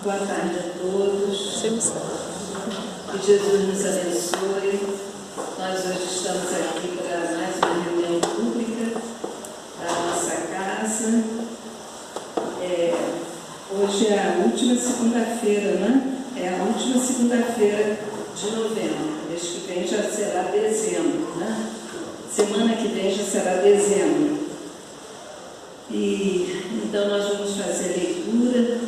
Boa tarde a todos. Que Jesus nos abençoe. Nós hoje estamos aqui para mais uma reunião pública da nossa casa. Hoje é a última segunda-feira, né? É a última segunda-feira de novembro. Mês que vem já será dezembro, né? Semana que vem já será dezembro. E então nós vamos fazer a leitura.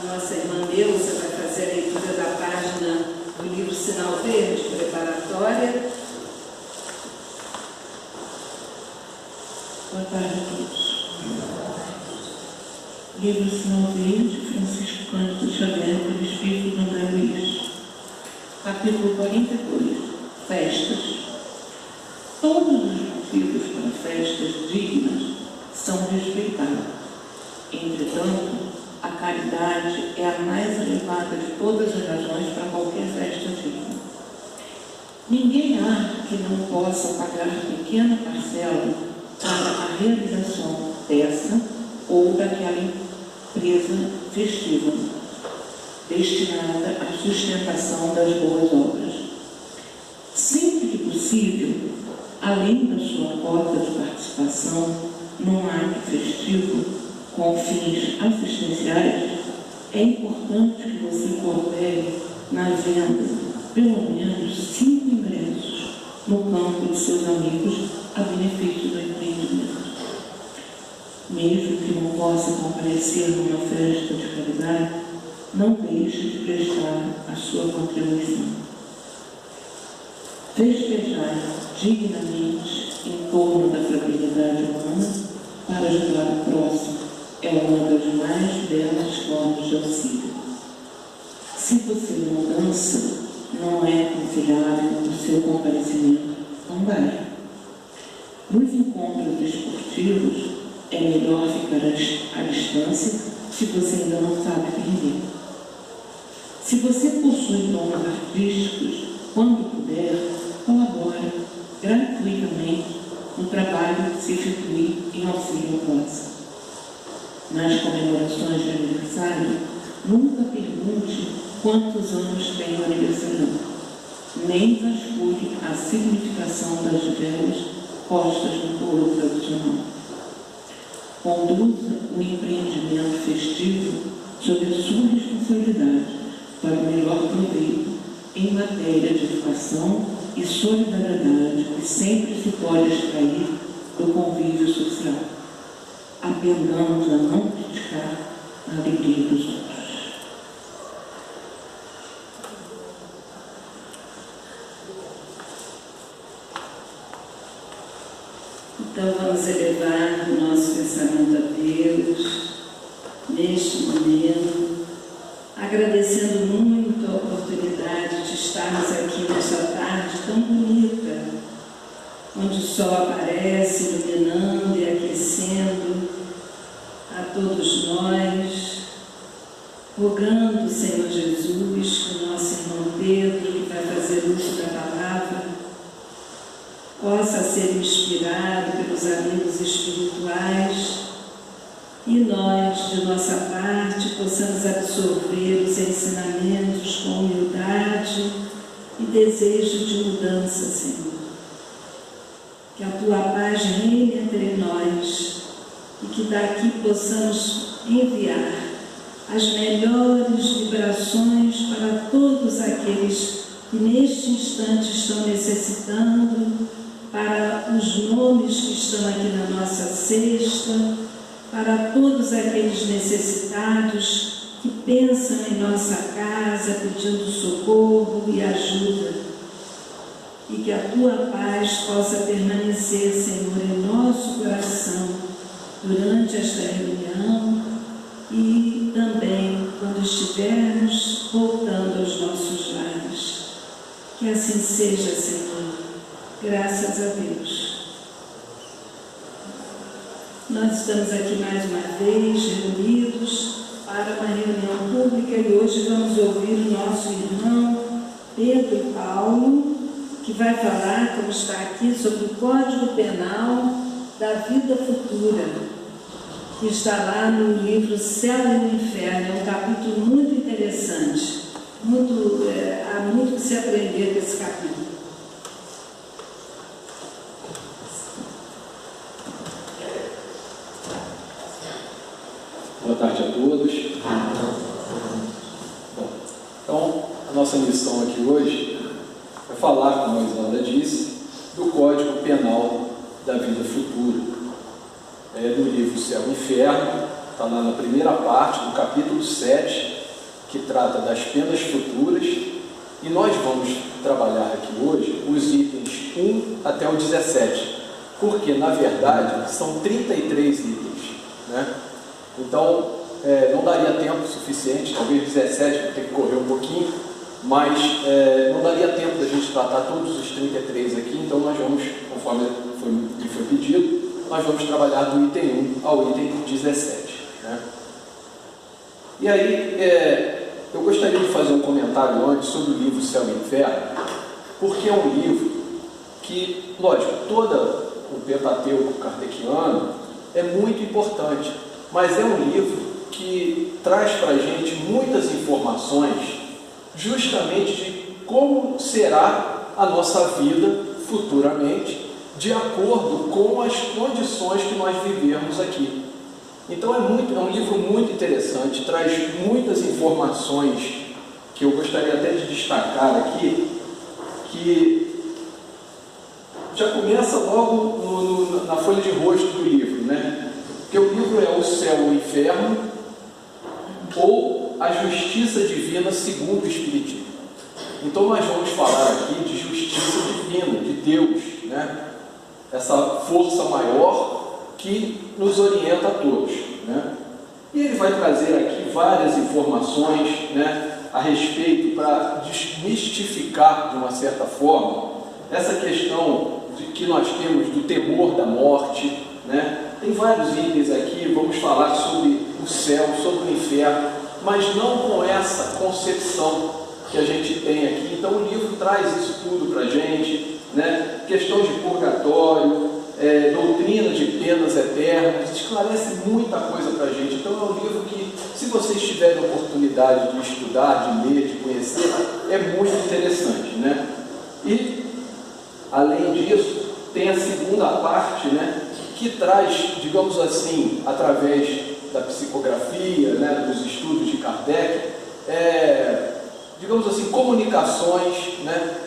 A nossa irmã Neuza vai fazer a leitura da página do livro Sinal Verde, preparatória. Boa tarde a todos. Livro Sinal Verde, Francisco Cândido Xavier, pelo Espírito de André Luiz. Capítulo 42. Festas. Todos os motivos para festas dignas são respeitados. Entretanto, a caridade é a mais elevada de todas as razões para qualquer festa digna. Ninguém há que não possa pagar pequena parcela para a realização dessa ou daquela empresa festiva, destinada à sustentação das boas obras. Sempre que possível, além da sua cota de participação num ato festivo com fins assistenciais, é importante que você coopere na venda pelo menos 5 ingressos no campo de seus amigos a benefício do empreendimento. Mesmo que não possa comparecer numa festa de caridade, não deixe de prestar a sua contribuição. Festejar dignamente em torno da fraternidade humana para ajudar o próximo é uma das mais belas formas de auxílio. Se você não dança, não é aconselhável o seu comparecimento, não vai. Nos encontros esportivos, é melhor ficar à distância se você ainda não sabe perder. Se você possui dons artísticos, quando puder, colabore gratuitamente no trabalho que se efetue em auxílio ao próximo. Nas comemorações de aniversário, nunca pergunte quantos anos tem o aniversariante, nem vasculhe a significação das velas postas no bolo tradicional. Conduza o empreendimento festivo sob a sua responsabilidade para o melhor proveito em matéria de educação e solidariedade que sempre se pode extrair do convívio social. Aprendamos a não criticar a alegria dos outros. Então vamos elevar o nosso pensamento a Deus neste momento, agradecendo muito a oportunidade de estarmos aqui nesta tarde tão bonita, onde o sol aparece iluminando e aquecendo a todos nós, rogando, Senhor Jesus, que o nosso irmão Pedro, que vai fazer uso da palavra, possa ser inspirado pelos amigos espirituais e nós, de nossa parte, possamos absorver os ensinamentos com humildade e desejo de mudança, Senhor. Que a Tua paz reine entre nós e que daqui possamos enviar as melhores vibrações para todos aqueles que neste instante estão necessitando, para os nomes que estão aqui na nossa cesta, para todos aqueles necessitados que pensam em nossa casa pedindo socorro e ajuda. E que a Tua paz possa permanecer, Senhor, em nosso coração durante esta reunião e também quando estivermos voltando aos nossos lares. Que assim seja, Senhor. Graças a Deus. Nós estamos aqui mais uma vez reunidos para uma reunião pública e hoje vamos ouvir o nosso irmão Pedro Paulo, que vai falar, como está aqui, sobre o Código Penal da Vida Futura. que está lá no livro Céu e o Inferno. É um capítulo muito interessante. Há muito que se aprender desse capítulo. Boa tarde a todos. Bom, então, a nossa missão aqui hoje é falar, como a Islanda disse, do Código Penal da Vida Futura. Do livro Céu e Inferno, está lá na primeira parte do capítulo 7, que trata das penas futuras, e nós vamos trabalhar aqui hoje os itens 1 até o 17, porque, na verdade, são 33 itens, né? Então, não daria tempo suficiente, talvez 17, vou ter que correr um pouquinho, mas não daria tempo da gente tratar todos os 33 aqui, então nós vamos, conforme foi pedido, nós vamos trabalhar do item 1 ao item 17. Né? E aí, eu gostaria de fazer um comentário antes sobre o livro Céu e Inferno, porque é um livro que, lógico, todo o Pentateuco kardeciano é muito importante, mas é um livro que traz para a gente muitas informações justamente de como será a nossa vida futuramente, de acordo com as condições que nós vivemos aqui. Então é um livro muito interessante, traz muitas informações que eu gostaria até de destacar aqui, que já começa logo na folha de rosto do livro, né? Porque o livro é O Céu e o Inferno, ou A Justiça Divina segundo o Espiritismo. Então nós vamos falar aqui de justiça divina, de Deus, né? Essa força maior que nos orienta a todos, né? E ele vai trazer aqui várias informações, né, a respeito, para desmistificar de uma certa forma essa questão de que nós temos do temor da morte, né? Tem vários itens aqui, vamos falar sobre o céu, sobre o inferno, mas não com essa concepção que a gente tem aqui. Então o livro traz isso tudo para a gente, né? Questão de purgatório, doutrina de penas eternas, esclarece muita coisa para a gente. Então é um livro que, se vocês tiverem oportunidade de estudar, de ler, de conhecer, é muito interessante, né? E, além disso, tem a segunda parte, né, que traz, digamos assim, através da psicografia, né, dos estudos de Kardec, digamos assim, comunicações, né,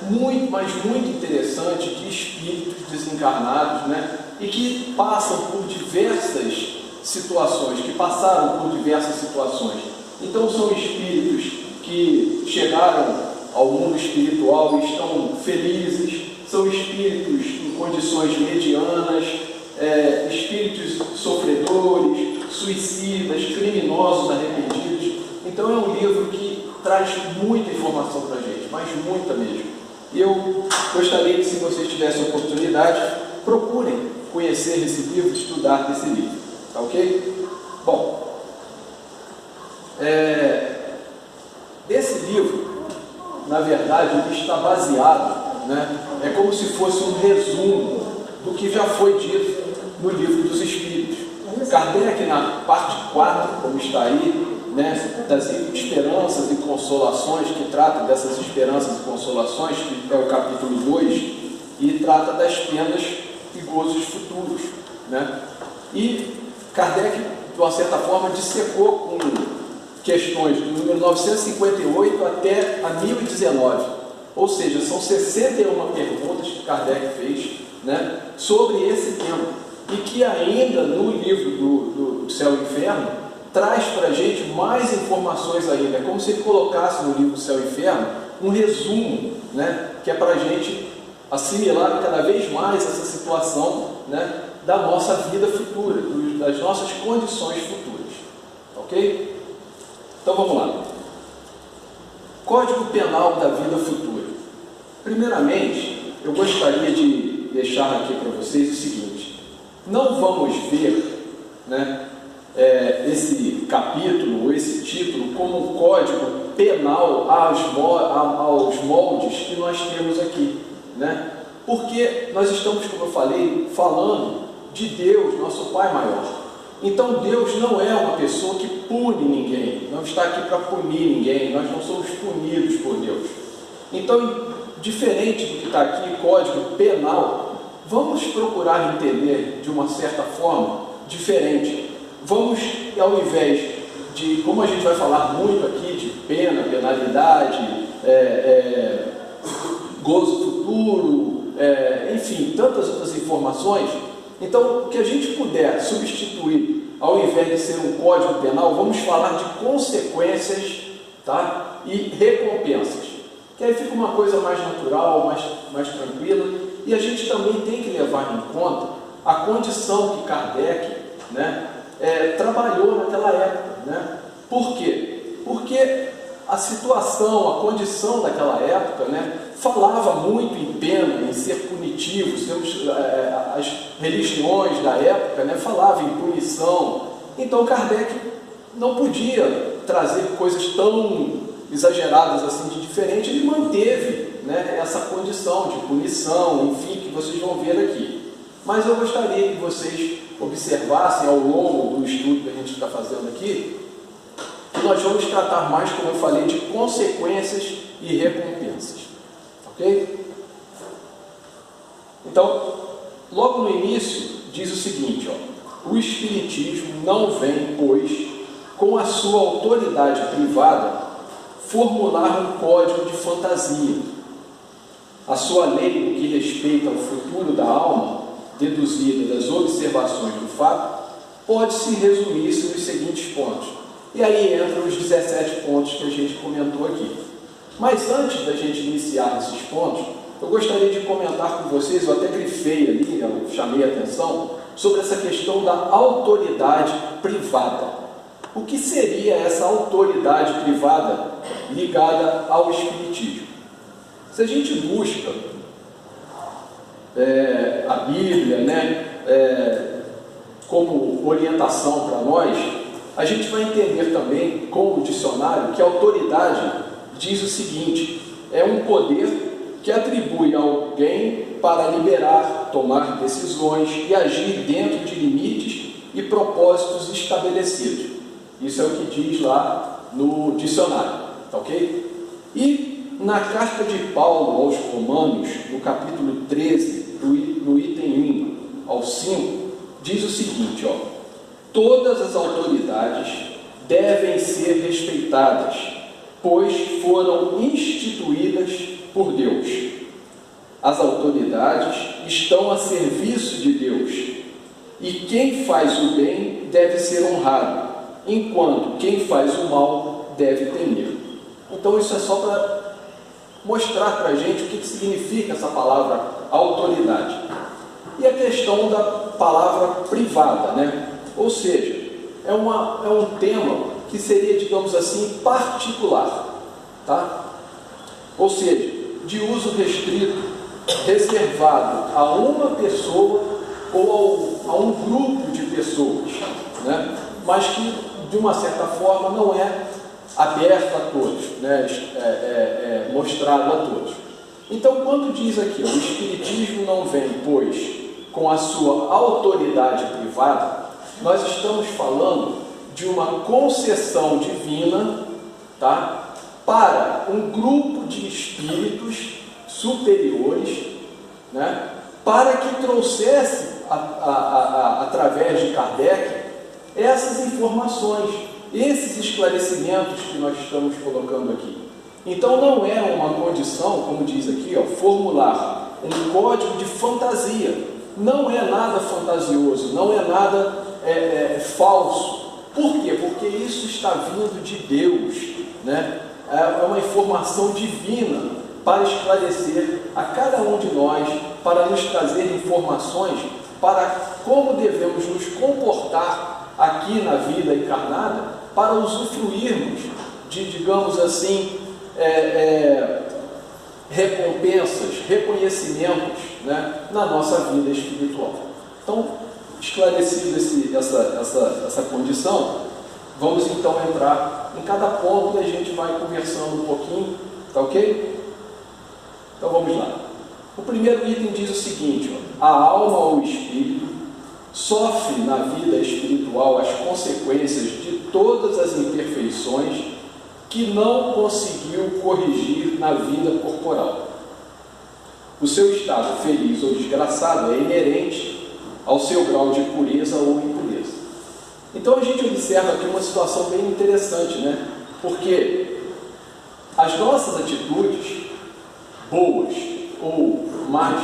mas muito interessantes, de espíritos desencarnados, né, e que passam por diversas situações, que passaram por diversas situações. Então são espíritos que chegaram ao mundo espiritual e estão felizes, são espíritos em condições medianas, espíritos sofredores, suicidas, criminosos arrependidos. Então é um livro que traz muita informação para a gente, mas muita mesmo. E eu gostaria que, se vocês tivessem oportunidade, procurem conhecer esse livro, estudar esse livro, tá ok? Bom, esse livro, na verdade, ele está baseado, né, é como se fosse um resumo do que já foi dito no Livro dos Espíritos. Kardec, na parte 4, como está aí, né, das esperanças e consolações, que trata dessas esperanças e consolações, que é o capítulo 2, e trata das penas e gozos futuros, né? E Kardec, de uma certa forma, dissecou com questões do número 958 até a 1019, ou seja, são 61 perguntas que Kardec fez, né, sobre esse tema, e que ainda no livro do Céu e Inferno traz para a gente mais informações ainda. É como se ele colocasse no livro Céu e Inferno um resumo, né, que é para a gente assimilar cada vez mais essa situação, né, da nossa vida futura, das nossas condições futuras. Ok? Então vamos lá. Código Penal da Vida Futura. Primeiramente, eu gostaria de deixar aqui para vocês o seguinte: não vamos ver, né, esse capítulo ou esse título como um código penal aos moldes que nós temos aqui, né? Porque nós estamos, como eu falei, falando de Deus, nosso Pai maior. Então Deus não é uma pessoa que pune ninguém, não está aqui para punir ninguém, nós não somos punidos por Deus. Então, diferente do que está aqui, Código Penal, vamos procurar entender de uma certa forma diferente. Vamos, ao invés de, como a gente vai falar muito aqui de pena, penalidade, gozo futuro, enfim, tantas outras informações, então o que a gente puder substituir, ao invés de ser um código penal, vamos falar de consequências, tá? E recompensas, que aí fica uma coisa mais natural, mais tranquila, e a gente também tem que levar em conta a condição que Kardec, né, trabalhou naquela época, né? Por quê? Porque a situação, a condição daquela época, né, falava muito em pena, em ser punitivo. As religiões da época, né, falavam em punição. Então Kardec não podia trazer coisas tão exageradas assim de diferente. Ele manteve, né, essa condição de punição, enfim, que vocês vão ver aqui. Mas eu gostaria que vocês observassem ao longo do estudo que a gente está fazendo aqui, que nós vamos tratar mais, como eu falei, de consequências e recompensas. Ok? Então, logo no início, diz o seguinte, ó: o Espiritismo não vem, pois, com a sua autoridade privada, formular um código de fantasia. A sua lei, no que respeita ao futuro da alma, deduzida das observações do fato, pode-se resumir-se nos seguintes pontos. E aí entram os 17 pontos que a gente comentou aqui. Mas antes da gente iniciar esses pontos, eu gostaria de comentar com vocês, eu até grifei ali, eu chamei a atenção, sobre essa questão da autoridade privada. O que seria essa autoridade privada ligada ao Espiritismo? Se a gente busca a Bíblia, né, como orientação para nós, a gente vai entender também, com o dicionário, que a autoridade diz o seguinte: é um poder que atribui a alguém para liberar, tomar decisões e agir dentro de limites e propósitos estabelecidos. Isso é o que diz lá no dicionário, tá ok? E na carta de Paulo aos Romanos, no capítulo 13, no item 1 ao 5, diz o seguinte, ó: todas as autoridades devem ser respeitadas, pois foram instituídas por Deus. As autoridades estão a serviço de Deus, e quem faz o bem deve ser honrado, enquanto quem faz o mal deve temer. Então isso é só para mostrar para a gente o que significa essa palavra autoridade. E a questão da palavra privada, né? Ou seja, é um tema que seria, digamos assim, particular, tá? Ou seja, de uso restrito, reservado a uma pessoa ou a um grupo de pessoas, né? Mas que, de uma certa forma, não é aberto a todos, né? Mostrado a todos. Então, quando diz aqui, ó, o Espiritismo não vem, pois, com a sua autoridade privada, nós estamos falando de uma concessão divina, tá? Para um grupo de espíritos superiores, né? Para que trouxesse, através de Kardec, essas informações, esses esclarecimentos que nós estamos colocando aqui. Então não é uma condição, como diz aqui, ó, formular um código de fantasia. Não é nada fantasioso, não é nada falso. Por quê? Porque isso está vindo de Deus, né? É uma informação divina para esclarecer a cada um de nós, para nos trazer informações para como devemos nos comportar aqui na vida encarnada, para usufruirmos de, digamos assim, recompensas, reconhecimentos, né, na nossa vida espiritual. Então, esclarecido essa condição, vamos então entrar em cada ponto e a gente vai conversando um pouquinho, tá ok? Então vamos lá. O primeiro item diz o seguinte, ó: a alma ou espírito sofre na vida espiritual as consequências de todas as imperfeições que não conseguiu corrigir na vida corporal. O seu estado feliz ou desgraçado é inerente ao seu grau de pureza ou impureza. Então a gente observa aqui uma situação bem interessante, né? Porque as nossas atitudes, boas ou más,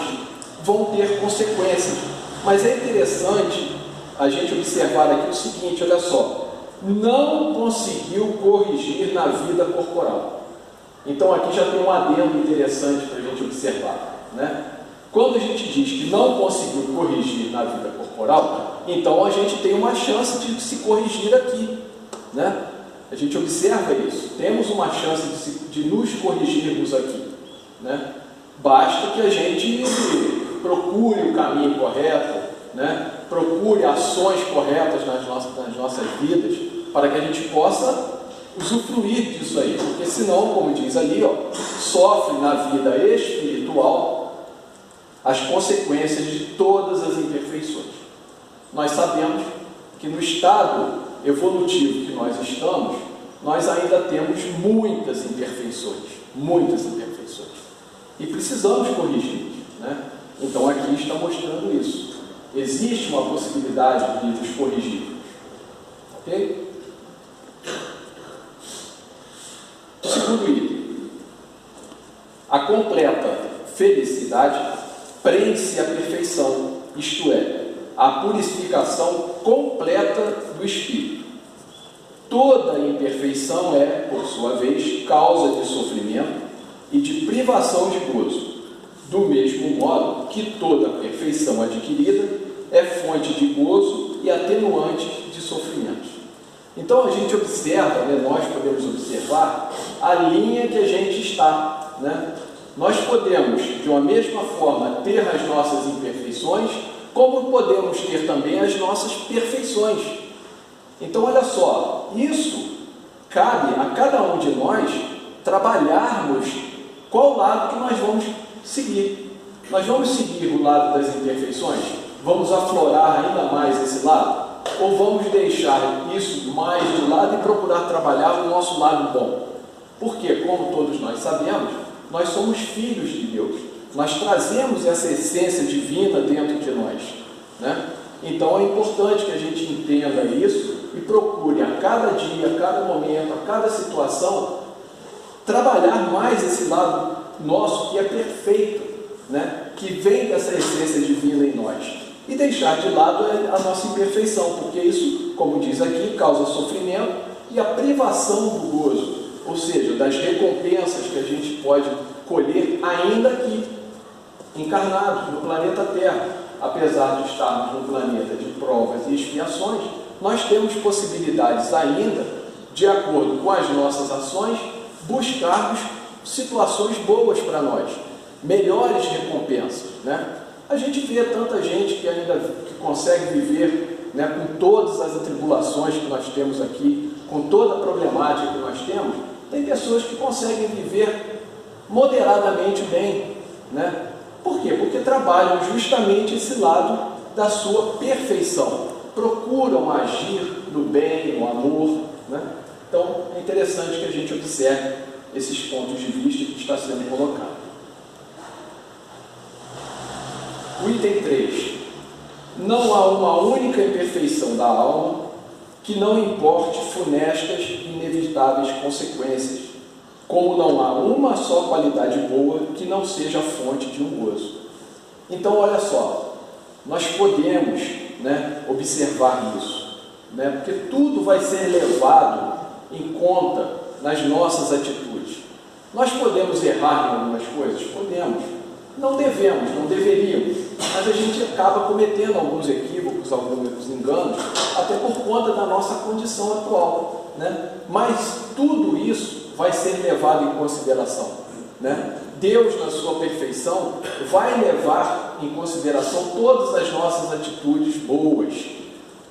vão ter consequências. Mas é interessante a gente observar aqui o seguinte, olha só, não conseguiu corrigir na vida corporal. Então aqui já tem um adendo interessante para a gente observar, né? Quando a gente diz que não conseguiu corrigir na vida corporal, então a gente tem uma chance de se corrigir aqui, né? A gente observa isso, temos uma chance de nos corrigirmos aqui, né? Basta que a gente procure o caminho correto, né? Procure ações corretas nas nossas vidas, para que a gente possa usufruir disso aí, porque senão, como diz ali, ó, sofre na vida espiritual as consequências de todas as imperfeições. Nós sabemos que no estado evolutivo que nós estamos, nós ainda temos muitas imperfeições, e precisamos corrigir, né? Então aqui está mostrando isso. Existe uma possibilidade de nos corrigirmos, ok? O segundo item, a completa felicidade prende-se à perfeição, isto é, à purificação completa do espírito. Toda imperfeição é, por sua vez, causa de sofrimento e de privação de gozo, do mesmo modo que toda perfeição adquirida é fonte de gozo e atenuante de sofrimentos. Então a gente observa, né, nós podemos observar a linha que a gente está, né? Nós podemos, de uma mesma forma, ter as nossas imperfeições, como podemos ter também as nossas perfeições. Então, olha só, isso cabe a cada um de nós trabalharmos qual lado que nós vamos seguir. Nós vamos seguir o lado das imperfeições? Vamos aflorar ainda mais esse lado? Ou vamos deixar isso mais de lado e procurar trabalhar o nosso lado bom? Porque, como todos nós sabemos, nós somos filhos de Deus. Nós trazemos essa essência divina dentro de nós, né? Então é importante que a gente entenda isso e procure a cada dia, a cada momento, a cada situação, trabalhar mais esse lado nosso que é perfeito, né? Que vem dessa essência divina em nós. E deixar de lado a nossa imperfeição, porque isso, como diz aqui, causa sofrimento e a privação do gozo, ou seja, das recompensas que a gente pode colher ainda aqui, encarnados no planeta Terra. Apesar de estarmos no planeta de provas e expiações, nós temos possibilidades ainda, de acordo com as nossas ações, buscarmos situações boas para nós, melhores recompensas, né? A gente vê tanta gente que ainda consegue viver, né, com todas as atribulações que nós temos aqui, com toda a problemática que nós temos. Tem pessoas que conseguem viver moderadamente bem, né? Por quê? Porque trabalham justamente esse lado da sua perfeição, procuram agir no bem, no amor, né? Então é interessante que a gente observe esses pontos de vista que está sendo colocado. O item 3. Não há uma única imperfeição da alma que não importe funestas e inevitáveis consequências, como não há uma só qualidade boa que não seja fonte de um gozo. Então, olha só, nós podemos, né, observar isso, né, porque tudo vai ser levado em conta nas nossas atitudes. Nós podemos errar em algumas coisas? Podemos. Não devemos, não deveríamos, mas a gente acaba cometendo alguns equívocos, alguns enganos, até por conta da nossa condição atual, né? Mas tudo isso vai ser levado em consideração, né? Deus, na sua perfeição, vai levar em consideração todas as nossas atitudes boas,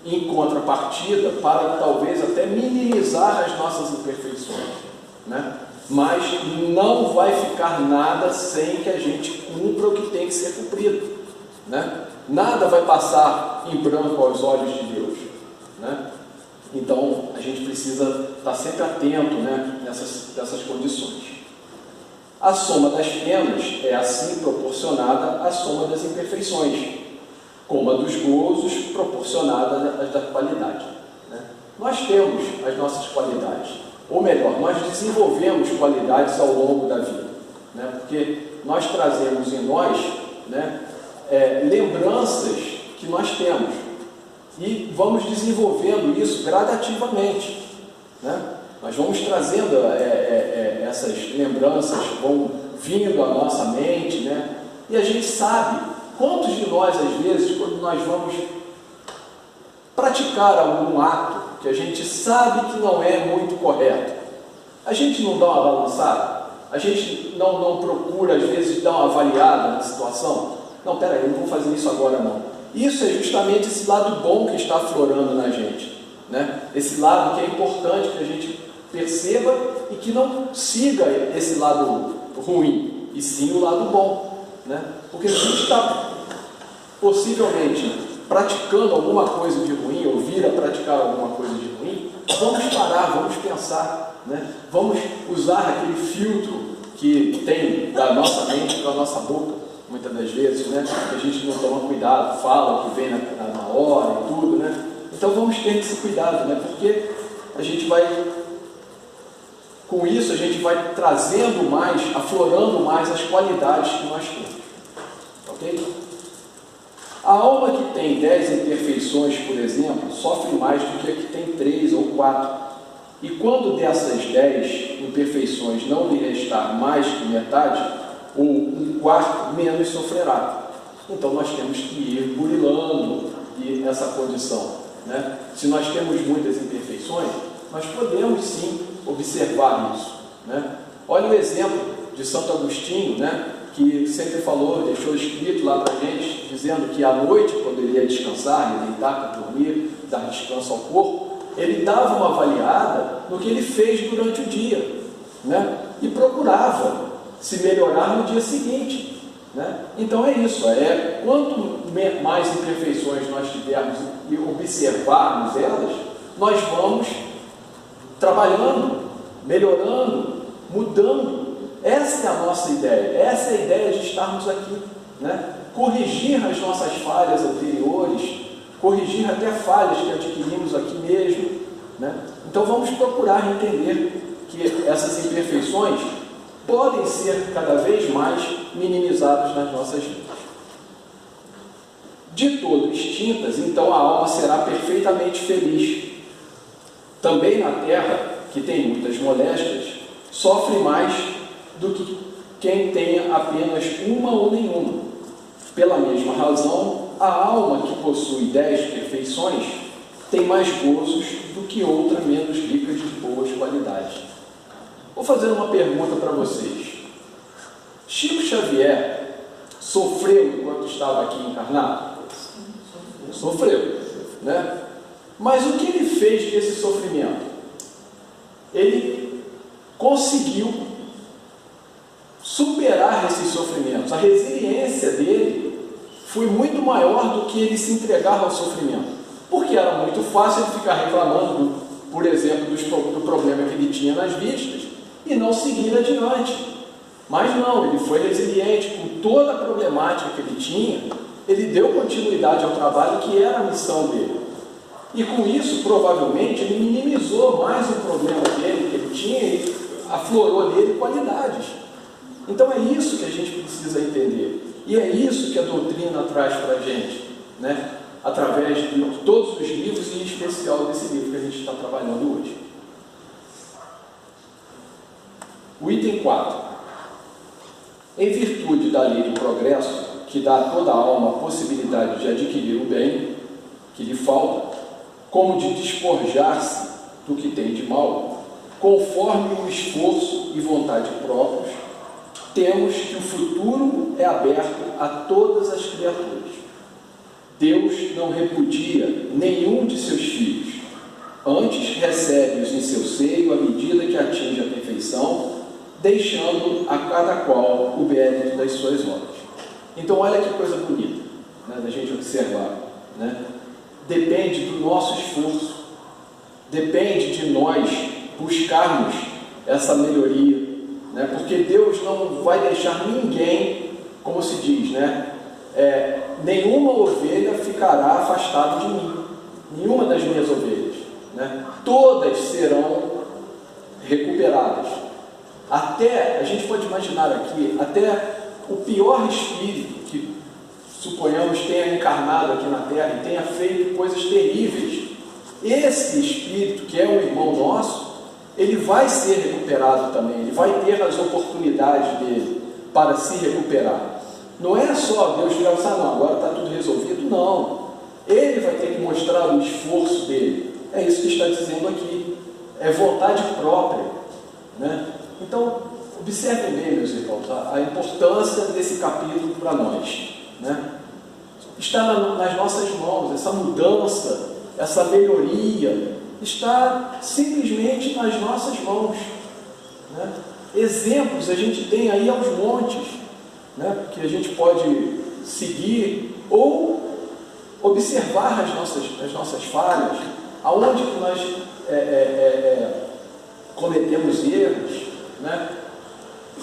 em contrapartida, para talvez até minimizar as nossas imperfeições, né? Mas não vai ficar nada sem que a gente cumpra o que tem que ser cumprido, né? Nada vai passar em branco aos olhos de Deus, né? Então, a gente precisa estar sempre atento, né, nessas condições. A soma das penas é assim proporcionada à soma das imperfeições, como a dos gozos proporcionada às da qualidade, né? Nós temos as nossas qualidades, ou melhor, nós desenvolvemos qualidades ao longo da vida, né? Porque nós trazemos em nós, né, lembranças que nós temos e vamos desenvolvendo isso gradativamente, né? Nós vamos trazendo essas lembranças, vão vindo à nossa mente, né? E a gente sabe, quantos de nós, às vezes, quando nós vamos praticar algum ato que a gente sabe que não é muito correto, a gente não dá uma balançada? A gente não procura, às vezes, dar uma avaliada na situação? Não, peraí, não vou fazer isso agora não. Isso é justamente esse lado bom que está aflorando na gente, né? Esse lado que é importante que a gente perceba e que não siga esse lado ruim, e sim o lado bom, né? Porque se a gente está possivelmente praticando alguma coisa de ruim, ou vir a praticar alguma coisa de ruim, vamos parar, vamos pensar, né? Vamos usar aquele filtro que tem da nossa mente para a nossa boca, muitas das vezes, né? Que a gente não toma cuidado, fala o que vem na hora e tudo, né? Então vamos ter esse cuidado, né? Porque a gente vai, com isso, a gente vai trazendo mais, aflorando mais as qualidades que nós temos, ok? A alma que tem 10 imperfeições, por exemplo, sofre mais do que a que tem 3 ou 4. E quando dessas 10 imperfeições não lhe restar mais que metade, ou um quarto, menos sofrerá. Então nós temos que ir burilando essa condição, né? Se nós temos muitas imperfeições, nós podemos sim observar isso, né? Olha o exemplo de Santo Agostinho, né? Que sempre falou, deixou escrito lá para a gente, dizendo que à noite, quando ele ia descansar, ia deitar para dormir, dar descanso ao corpo, ele dava uma avaliada no que ele fez durante o dia, né? E procurava se melhorar no dia seguinte, né? Então é isso, quanto mais imperfeições nós tivermos e observarmos elas, nós vamos trabalhando, melhorando, mudando. Essa é a nossa ideia, essa é a ideia de estarmos aqui, né? Corrigir as nossas falhas anteriores, corrigir até falhas que adquirimos aqui mesmo, né? Então vamos procurar entender que essas imperfeições podem ser cada vez mais minimizadas nas nossas vidas. De todo extintas, então a alma será perfeitamente feliz. Também na terra, que tem muitas moléstias, sofre mais do que quem tenha apenas uma ou nenhuma. Pela mesma razão, a alma que possui 10 perfeições tem mais gozos do que outra menos rica de boas qualidades. Vou fazer uma pergunta para vocês. Chico Xavier sofreu enquanto estava aqui encarnado? Sofreu, né? Mas o que ele fez desse sofrimento? Ele conseguiu superar esses sofrimentos. A resiliência dele foi muito maior do que ele se entregar ao sofrimento. Porque era muito fácil ele ficar reclamando, por exemplo, do problema que ele tinha nas vistas e não seguir adiante. Mas não, ele foi resiliente com toda a problemática que ele tinha, ele deu continuidade ao trabalho que era a missão dele. E com isso, provavelmente, ele minimizou mais o problema dele que ele tinha e aflorou nele qualidades. Então é isso que a gente precisa entender. E é isso que a doutrina traz para a gente, né? Através de todos os livros e em especial desse livro que a gente está trabalhando hoje. O item 4. Em virtude da lei do progresso, que dá a toda a alma a possibilidade de adquirir o bem que lhe falta, como de despojar-se do que tem de mal, conforme o esforço e vontade próprios, temos que o futuro é aberto a todas as criaturas. Deus não repudia nenhum de seus filhos, antes recebe-os em seu seio à medida que atinge a perfeição, deixando a cada qual o mérito das suas obras. Então olha que coisa bonita, né, da gente observar, né? Depende do nosso esforço, depende de nós buscarmos essa melhoria, né? Porque Deus não vai deixar ninguém, como se diz, né? Nenhuma ovelha ficará afastada de mim, nenhuma das minhas ovelhas, né? Todas serão recuperadas. Até, a gente pode imaginar aqui, até o pior espírito que suponhamos tenha encarnado aqui na Terra e tenha feito coisas terríveis, esse espírito, que é um irmão nosso, ele vai ser recuperado também, ele vai ter as oportunidades dele para se recuperar. Não é só Deus que vai pensar, não, agora está tudo resolvido, não. Ele vai ter que mostrar o esforço dele. É isso que está dizendo aqui. É vontade própria, né? Então, observem bem, meus irmãos, a importância desse capítulo para nós, né? Está nas nossas mãos, essa mudança, essa melhoria, está simplesmente nas nossas mãos, né? Exemplos a gente tem aí aos montes, né? Que a gente pode seguir ou observar as nossas falhas, aonde que nós cometemos erros, né?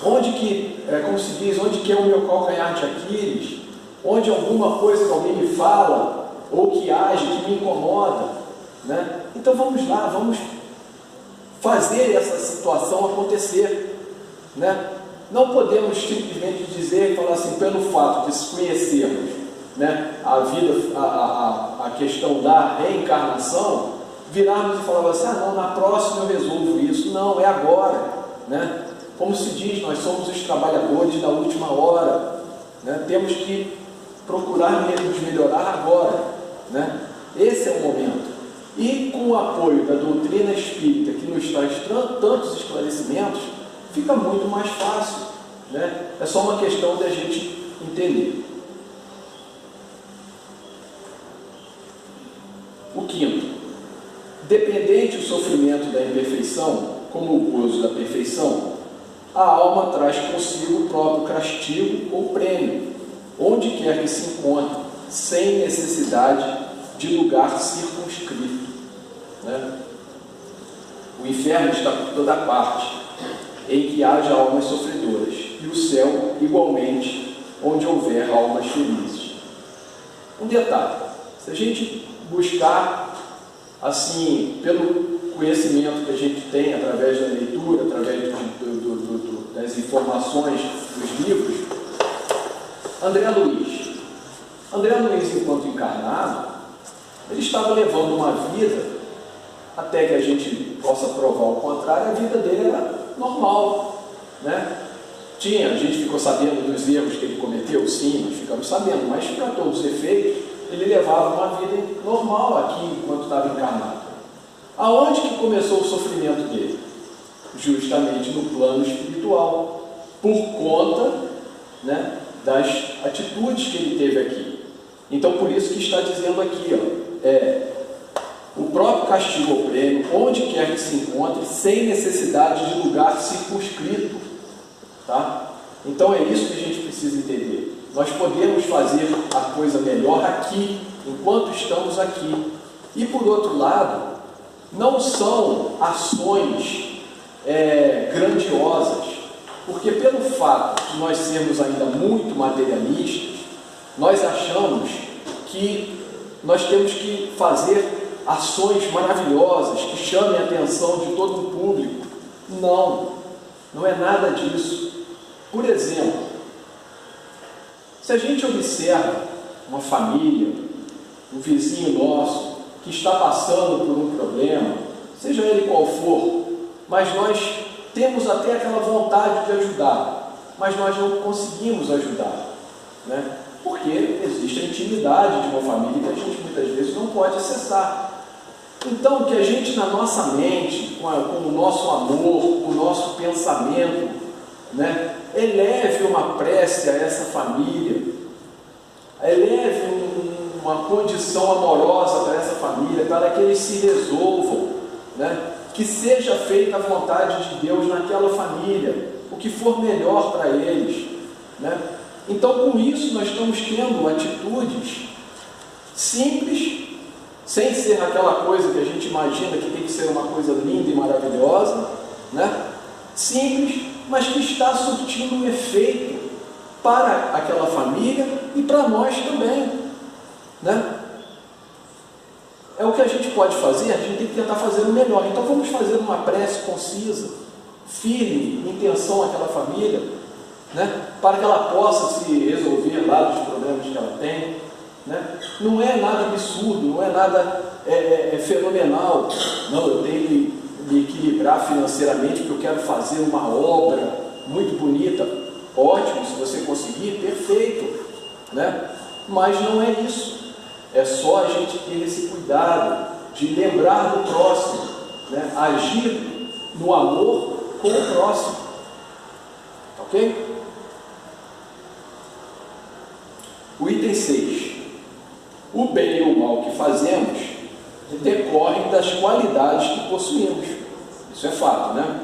Onde que, como se diz, onde que é o meu calcanhar de Aquiles, onde alguma coisa que alguém me fala, ou que age, que me incomoda, né? Então vamos lá, vamos fazer essa situação acontecer, né? Não podemos simplesmente dizer e falar assim, pelo fato de se conhecermos, né, a vida, a questão da reencarnação, virarmos e falar assim, não, na próxima eu resolvo isso. Não, é agora, né? Como se diz, nós somos os trabalhadores da última hora, né? Temos que procurar nos melhorar agora, né? Esse é o momento. E com o apoio da doutrina espírita, que nos traz tantos esclarecimentos, fica muito mais fácil, né? É só uma questão de a gente entender. O quinto, dependente o sofrimento da imperfeição, como o gozo da perfeição, a alma traz consigo o próprio castigo ou prêmio, onde quer que se encontre, sem necessidade de lugar circunscrito, né? O inferno está por toda parte, em que haja almas sofredoras, e o céu, igualmente, onde houver almas felizes. Um detalhe, se a gente buscar, assim, pelo conhecimento que a gente tem, através da leitura, através das informações dos livros, André Luiz, enquanto encarnado, ele estava levando uma vida, até que a gente possa provar o contrário, a vida dele era normal, né? A gente ficou sabendo dos erros que ele cometeu, sim, nós ficamos sabendo, mas para todos os efeitos, ele levava uma vida normal aqui, enquanto estava encarnado. Aonde que começou o sofrimento dele? Justamente no plano espiritual, por conta, né, das atitudes que ele teve aqui. Então, por isso que está dizendo aqui, ó, o próprio castigo ou prêmio, onde quer que se encontre, sem necessidade de lugar circunscrito, tá? Então é isso que a gente precisa entender. Nós podemos fazer a coisa melhor aqui, enquanto estamos aqui. E por outro lado, não são ações grandiosas, porque pelo fato de nós sermos ainda muito materialistas, nós achamos que nós temos que fazer ações maravilhosas, que chamem a atenção de todo o público. Não é nada disso. Por exemplo, se a gente observa uma família, um vizinho nosso, que está passando por um problema, seja ele qual for, mas nós temos até aquela vontade de ajudar, mas nós não conseguimos ajudar, né? Porque existe a intimidade de uma família que a gente muitas vezes não pode acessar. Então, que a gente, na nossa mente, com o nosso amor, com o nosso pensamento, né, eleve uma prece a essa família, eleve uma condição amorosa para essa família, para que eles se resolvam, né, que seja feita a vontade de Deus naquela família, o que for melhor para eles, né? Então, com isso, nós estamos tendo atitudes simples, sem ser aquela coisa que a gente imagina que tem que ser uma coisa linda e maravilhosa, né? Simples, mas que está surtindo um efeito para aquela família e para nós também, né? É o que a gente pode fazer, a gente tem que tentar fazer o melhor. Então vamos fazer uma prece concisa, firme, em intenção àquela família, né? Para que ela possa se resolver lá dos problemas que ela tem, né? Não é nada absurdo, não é nada fenomenal. Não, eu tenho que me equilibrar financeiramente porque eu quero fazer uma obra muito bonita. Ótimo, se você conseguir, perfeito, né? Mas não é isso. É só a gente ter esse cuidado de lembrar do próximo, né? Agir no amor com o próximo. Ok? O item 6. O bem e o mal que fazemos decorrem das qualidades que possuímos. Isso é fato, né?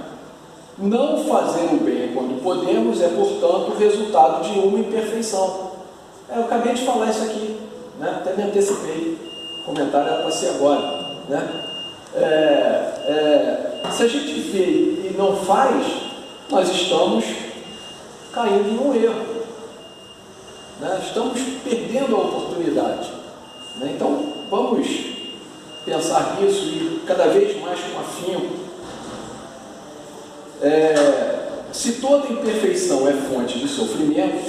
Não fazer o bem quando podemos é, portanto, o resultado de uma imperfeição. Eu acabei de falar isso aqui, né? Até me antecipei. O comentário era para ser agora, né? Se a gente vê e não faz, nós estamos caindo num erro, né? Estamos perdendo a oportunidade, né? Então, vamos pensar nisso e cada vez mais com afinco. Se toda imperfeição é fonte de sofrimento,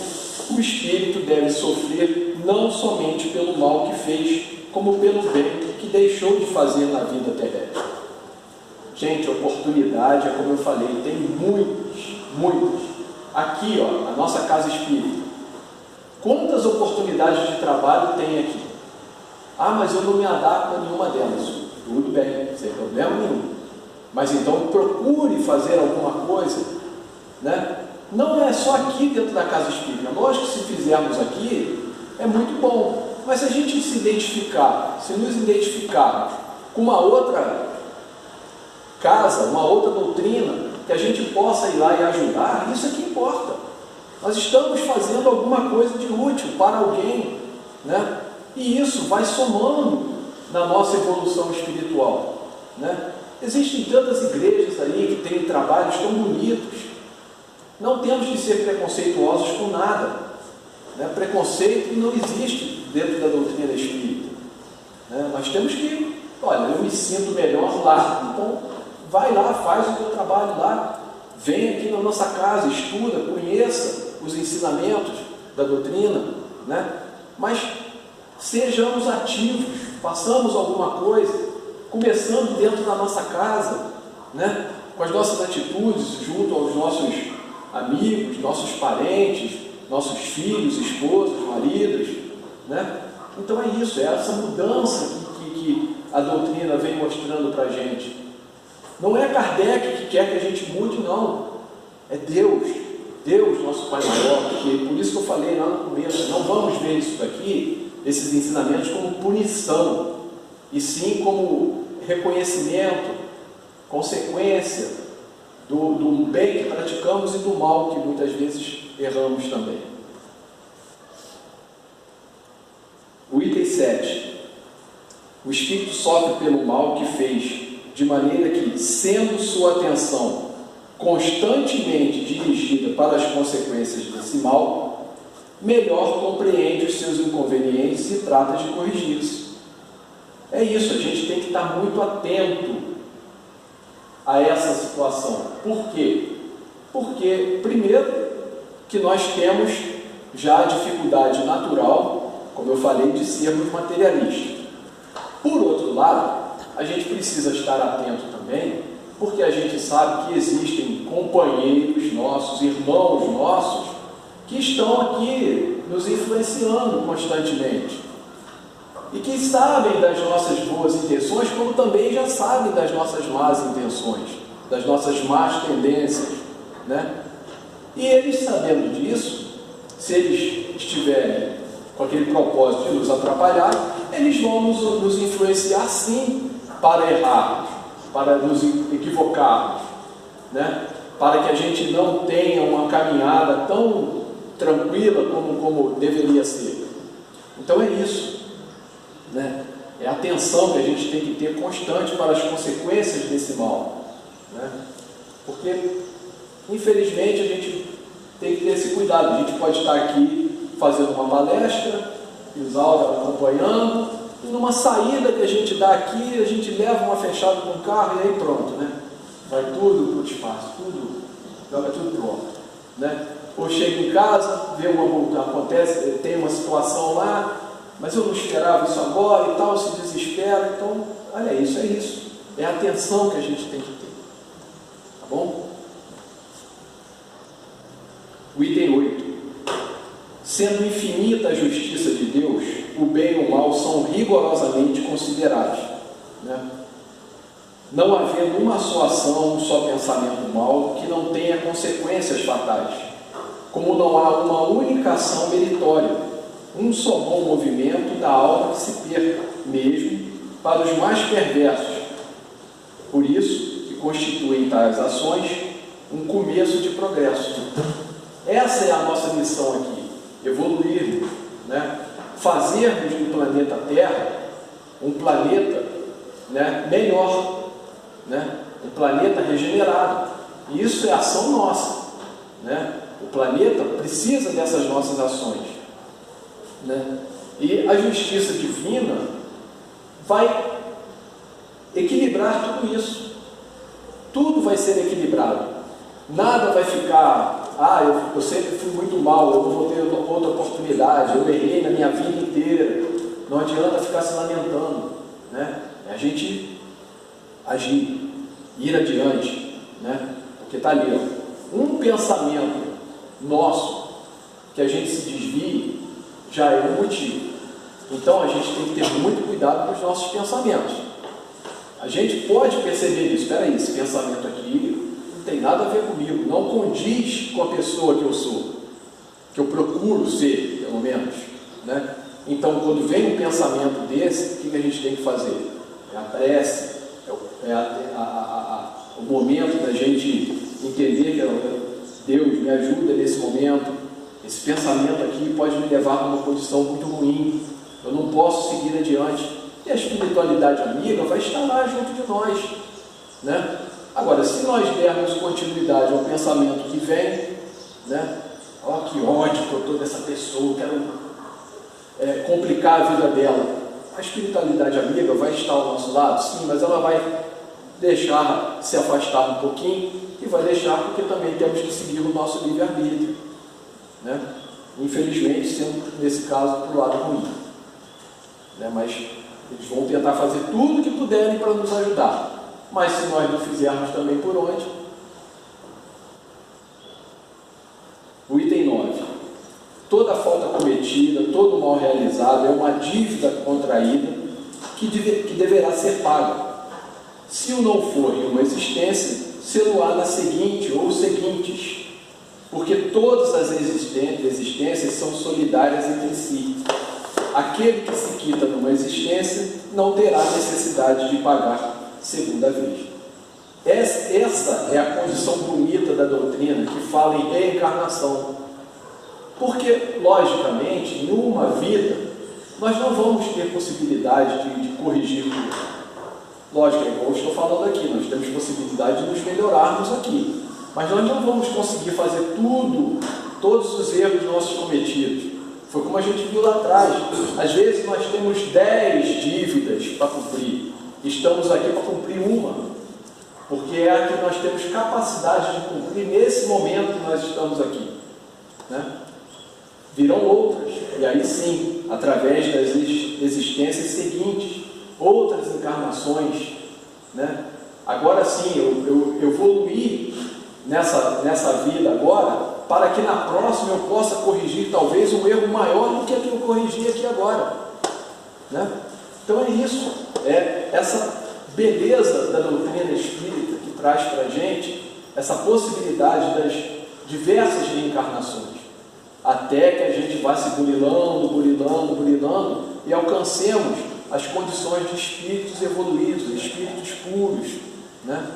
o espírito deve sofrer não somente pelo mal que fez, como pelo bem que deixou de fazer na vida terrestre. Gente, oportunidade, é como eu falei, tem muitas. Aqui, ó, a nossa casa espírita. Quantas oportunidades de trabalho tem aqui? Ah, mas eu não me adapto a nenhuma delas. Tudo bem, sem problema nenhum. Mas então procure fazer alguma coisa, né? Não é só aqui dentro da casa espírita. Lógico que se fizermos aqui, é muito bom. Mas se a gente se identificar, se nos identificarmos com uma outra casa, uma outra doutrina, que a gente possa ir lá e ajudar, isso é que importa. Nós estamos fazendo alguma coisa de útil para alguém, né? E isso vai somando na nossa evolução espiritual, né? Existem tantas igrejas aí que têm trabalhos tão bonitos. Não temos que ser preconceituosos com nada, né? Preconceito não existe dentro da doutrina espírita, né? Nós temos que, olha, eu me sinto melhor lá, então vai lá, faz o teu trabalho lá, vem aqui na nossa casa, estuda, conheça os ensinamentos da doutrina, né? Mas sejamos ativos, façamos alguma coisa, começando dentro da nossa casa, né? Com as nossas atitudes junto aos nossos amigos, nossos parentes, nossos filhos, esposas, maridos, né? Então é isso, é essa mudança que a doutrina vem mostrando para a gente. Não é Kardec que quer que a gente mude, não. É Deus, nosso Pai maior, porque por isso que eu falei lá no começo, não vamos ver isso daqui, esses ensinamentos como punição, e sim como reconhecimento, consequência do bem que praticamos e do mal que muitas vezes erramos também. O item 7. O espírito sofre pelo mal que fez, de maneira que, sendo sua atenção constantemente dirigida para as consequências desse mal, melhor compreende os seus inconvenientes e trata de corrigi-los. É isso, a gente tem que estar muito atento a essa situação. Por quê? Porque, primeiro, que nós temos já a dificuldade natural, como eu falei, de sermos materialistas. Por outro lado, a gente precisa estar atento também, porque a gente sabe que existem companheiros nossos, irmãos nossos, que estão aqui nos influenciando constantemente. E que sabem das nossas boas intenções, como também já sabem das nossas más intenções, das nossas más tendências, né? E eles, sabendo disso, se eles estiverem com aquele propósito de nos atrapalhar, eles vão nos influenciar sim para errarmos, para nos equivocarmos, né? Para que a gente não tenha uma caminhada tão tranquila como deveria ser. Então é isso, né? É a atenção que a gente tem que ter constante para as consequências desse mal, né? Porque, infelizmente, a gente tem que ter esse cuidado. A gente pode estar aqui fazendo uma palestra, Isaura acompanhando, e numa saída que a gente dá aqui, a gente leva uma fechada com o carro e aí pronto, né? Vai tudo para o espaço, joga tudo pronto, né? Ou chega em casa, vê acontece, tem uma situação lá, mas eu não esperava isso agora e tal, se desespera. Então, olha isso, é isso. É a atenção que a gente tem que ter. Tá bom? O item 8. Sendo infinita a justiça de Deus, o bem e o mal são rigorosamente considerados, né? Não havendo uma só ação, um só pensamento mau que não tenha consequências fatais, como não há uma única ação meritória, um só bom movimento da alma que se perca, mesmo para os mais perversos. Por isso que constituem tais ações um começo de progresso. Essa é a nossa missão aqui, evoluir, né? Fazermos do planeta Terra um planeta, né, melhor, né? Um planeta regenerado. E isso é ação nossa, né? O planeta precisa dessas nossas ações, né? E a justiça divina vai equilibrar tudo isso. Tudo vai ser equilibrado. Nada vai ficar, eu sempre fui muito mal, eu não vou ter outra oportunidade, eu errei na minha vida inteira. Não adianta ficar se lamentando, né? É a gente agir, ir adiante, né? Porque está ali, ó, um pensamento nosso que a gente se desvie já é um motivo. Então a gente tem que ter muito cuidado com os nossos pensamentos. A gente pode perceber isso. Espera aí, esse pensamento aqui não tem nada a ver comigo, não condiz com a pessoa que eu sou, que eu procuro ser, pelo menos, né? Então, quando vem um pensamento desse, o que a gente tem que fazer? É a prece, o momento da gente entender que Deus me ajuda nesse momento. Esse pensamento aqui pode me levar a uma condição muito ruim, eu não posso seguir adiante. E a espiritualidade amiga vai estar lá junto de nós, né? Agora, se nós dermos continuidade ao pensamento que vem, né? Ó, que ódio que eu estou dessa pessoa, quero complicar a vida dela. A espiritualidade amiga vai estar ao nosso lado, sim, mas ela vai deixar se afastar um pouquinho e vai deixar, porque também temos que seguir o nosso livre-arbítrio, né? Infelizmente, sendo nesse caso para o lado ruim, né? Mas eles vão tentar fazer tudo o que puderem para nos ajudar. Mas se nós não fizermos também por onde? O item 9. Toda falta cometida, todo mal realizado é uma dívida contraída que deverá ser paga. Se o não for em uma existência, sê-lo-á na seguinte ou seguintes, porque todas as existências são solidárias entre si. Aquele que se quita numa existência não terá necessidade de pagar segunda vez. Essa é a condição bonita da doutrina que fala em reencarnação. Porque, logicamente, em uma vida, nós não vamos ter possibilidade de corrigir tudo. Lógico, é igual eu estou falando aqui, nós temos possibilidade de nos melhorarmos aqui. Mas nós não vamos conseguir fazer todos os erros nossos cometidos. Foi como a gente viu lá atrás. Às vezes nós temos 10 dívidas para cumprir. Estamos aqui para cumprir uma, porque é a que nós temos capacidade de cumprir nesse momento que nós estamos aqui, né? Virão outras, e aí sim, através das existências seguintes, outras encarnações, né? Agora sim, eu evoluí nessa vida agora, para que na próxima eu possa corrigir talvez um erro maior do que eu corrigi aqui agora, né? Então é isso, é essa beleza da doutrina espírita que traz para a gente essa possibilidade das diversas reencarnações, até que a gente vá se burilando e alcancemos as condições de espíritos evoluídos, espíritos puros, né?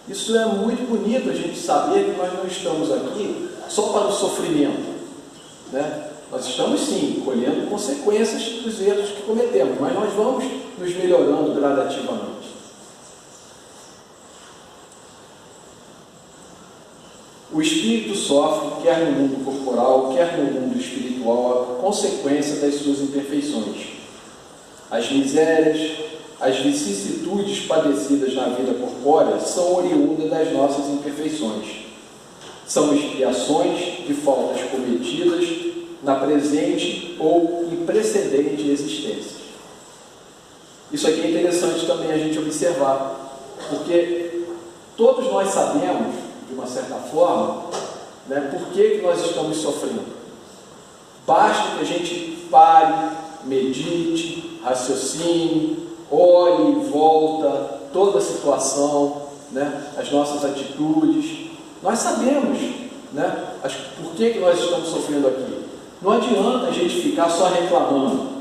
Isso é muito bonito, a gente saber que nós não estamos aqui só para o sofrimento, né? Nós estamos sim colhendo consequências dos erros que cometemos, mas nós vamos nos melhorando gradativamente. O espírito sofre, quer no mundo corporal, quer no mundo espiritual, a consequência das suas imperfeições. As misérias, as vicissitudes padecidas na vida corpórea são oriundas das nossas imperfeições. São expiações de faltas cometidas na presente ou em precedente existência. Isso aqui é interessante também a gente observar, porque todos nós sabemos, de uma certa forma, né, por que nós estamos sofrendo. Basta que a gente pare, medite, raciocine, olhe em volta toda a situação, né, as nossas atitudes. Nós sabemos, né, por que nós estamos sofrendo aqui. Não adianta a gente ficar só reclamando.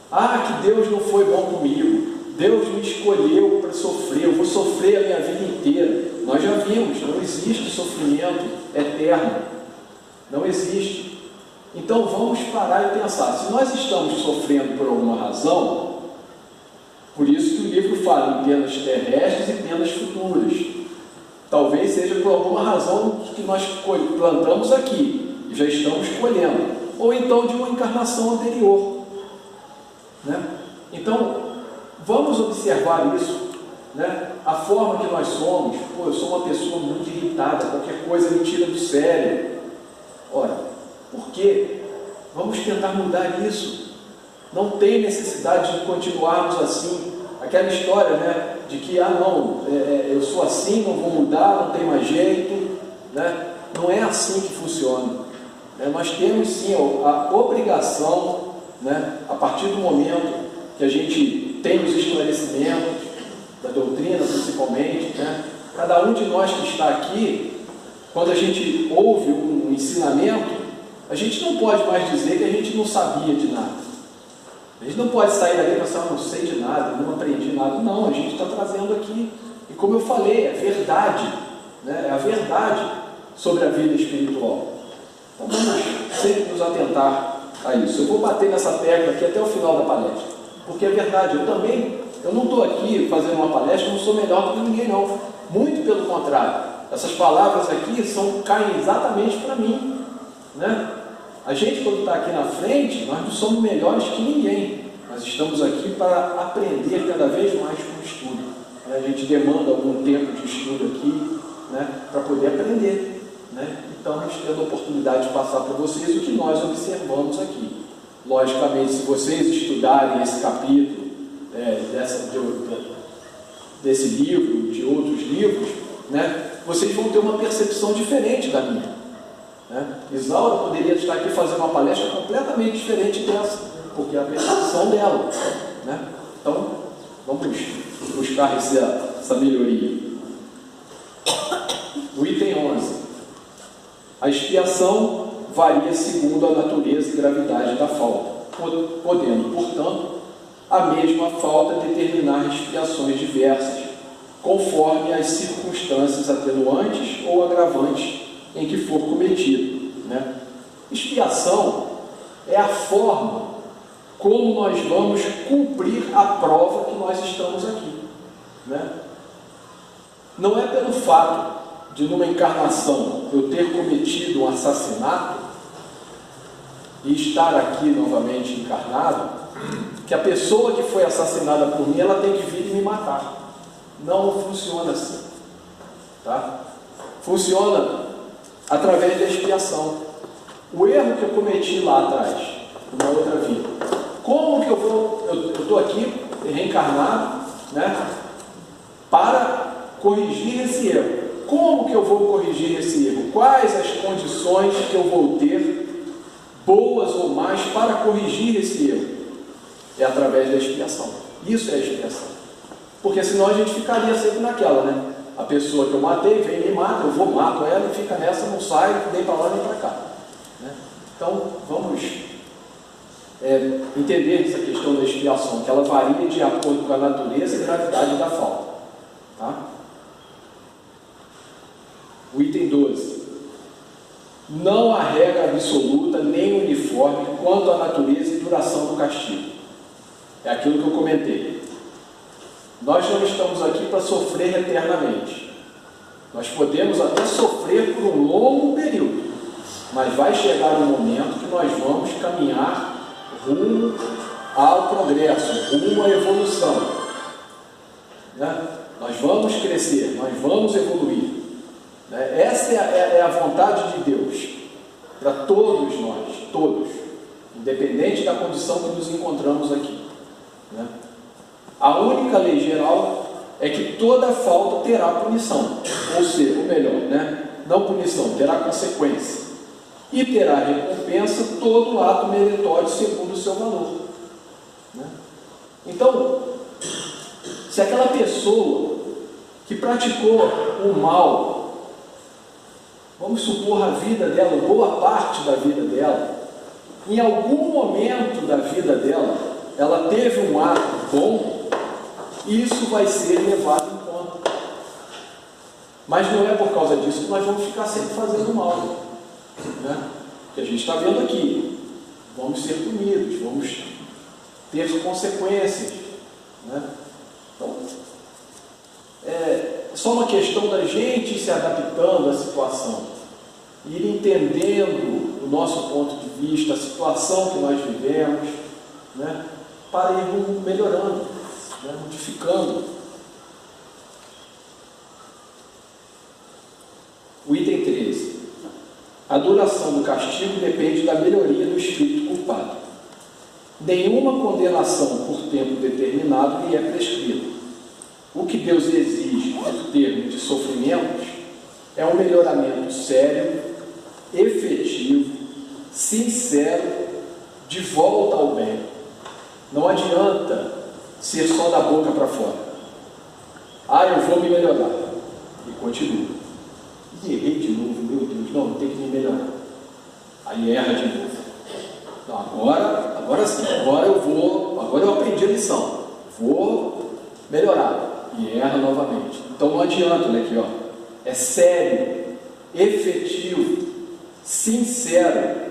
Ah, que Deus não foi bom comigo. Deus me escolheu para sofrer. Eu vou sofrer a minha vida inteira. Nós já vimos, não existe sofrimento eterno. Não existe. Então vamos parar e pensar. Se nós estamos sofrendo por alguma razão, por isso que o livro fala em penas terrestres e penas futuras. Talvez seja por alguma razão que nós plantamos aqui e já estamos colhendo, ou então de uma encarnação anterior, né? Então, vamos observar isso, né? A forma que nós somos. Pô, eu sou uma pessoa muito irritada, qualquer coisa me tira do sério. Ora, por quê? Vamos tentar mudar isso. Não tem necessidade de continuarmos assim. Aquela história, né, de que, eu sou assim, não vou mudar, não tem mais jeito, né? Não é assim que funciona. Nós temos sim a obrigação, né, a partir do momento que a gente tem os esclarecimentos da doutrina, principalmente, né, cada um de nós que está aqui, quando a gente ouve um ensinamento, a gente não pode mais dizer que a gente não sabia de nada. A gente não pode sair daqui e pensar, não sei de nada, não aprendi nada. Não, a gente está trazendo aqui. E como eu falei, é verdade, né, é a verdade sobre a vida espiritual. Então vamos sempre nos atentar a isso. Eu vou bater nessa tecla aqui até o final da palestra, porque é verdade. Eu não estou aqui fazendo uma palestra, eu não sou melhor do que ninguém, não. Muito pelo contrário. Essas palavras aqui caem exatamente para mim, né? A gente, quando está aqui na frente, nós não somos melhores que ninguém. Nós estamos aqui para aprender cada vez mais com o estudo. A gente demanda algum tempo de estudo aqui, né, para poder aprender, né? Então, a gente tendo a oportunidade de passar para vocês o que nós observamos aqui. Logicamente, se vocês estudarem esse capítulo, desse livro, de outros livros, né, vocês vão ter uma percepção diferente da minha, né? Isaura poderia estar aqui fazendo uma palestra completamente diferente dessa, porque é a percepção dela, né? Então, vamos buscar essa melhoria. O item 11. A expiação varia segundo a natureza e gravidade da falta, podendo, portanto, a mesma falta determinar expiações diversas, conforme as circunstâncias atenuantes ou agravantes em que for cometido, né? Expiação é a forma como nós vamos cumprir a prova que nós estamos aqui, né? Não é pelo fato de, numa encarnação, eu ter cometido um assassinato e estar aqui novamente encarnado, que a pessoa que foi assassinada por mim, ela tem que vir e me matar. Não funciona assim, tá? Funciona através da expiação. O erro que eu cometi lá atrás, numa outra vida, como que eu estou aqui reencarnado, né, para corrigir esse erro? Como que eu vou corrigir esse erro? Quais as condições que eu vou ter, boas ou más, para corrigir esse erro? É através da expiação. Isso é a expiação. Porque senão a gente ficaria sempre naquela, né? A pessoa que eu matei vem e me mata, eu vou, mato ela e fica nessa, não sai nem para lá nem para cá, né? Então, vamos entender essa questão da expiação, que ela varia de acordo com a natureza e gravidade da falta, tá? O item 12. não há regra absoluta nem uniforme quanto à natureza e duração do castigo. É aquilo que eu comentei. Nós não estamos aqui para sofrer eternamente. Nós podemos até sofrer por um longo período, mas vai chegar um momento que nós vamos caminhar rumo ao progresso, rumo à evolução, né? Nós vamos crescer, nós vamos evoluir, né? Essa é a vontade de Deus para todos nós, todos, independente da condição que nos encontramos aqui, né? A única lei geral é que toda falta terá punição, ou seja, ou melhor, né? Não punição, terá consequência, e terá recompensa todo ato meritório segundo o seu valor, né? Então, se aquela pessoa que praticou o mal, vamos supor a vida dela, boa parte da vida dela, em algum momento da vida dela, ela teve um ato bom, isso vai ser levado em conta. Mas não é por causa disso que nós vamos ficar sempre fazendo mal, né? Que a gente está vendo aqui, vamos ser punidos, vamos ter consequências, né? Então, é só uma questão da gente se adaptando à situação, ir entendendo o nosso ponto de vista, a situação que nós vivemos, né? Para ir melhorando, né? Modificando. O item 13. A duração do castigo depende da melhoria do espírito culpado. Nenhuma condenação por tempo determinado lhe é prescrita. O que Deus exige por termo de sofrimentos é um melhoramento sério, efetivo, sincero, de volta ao bem. Não adianta ser só da boca para fora. Ah, eu vou me melhorar. E continua. E errei de novo, meu Deus, não tem que me melhorar. Aí erra de novo. Não, agora sim, agora eu aprendi a lição. Vou melhorar. E erra novamente. Então não adianta, olha aqui, ó. É sério, efetivo, sincero,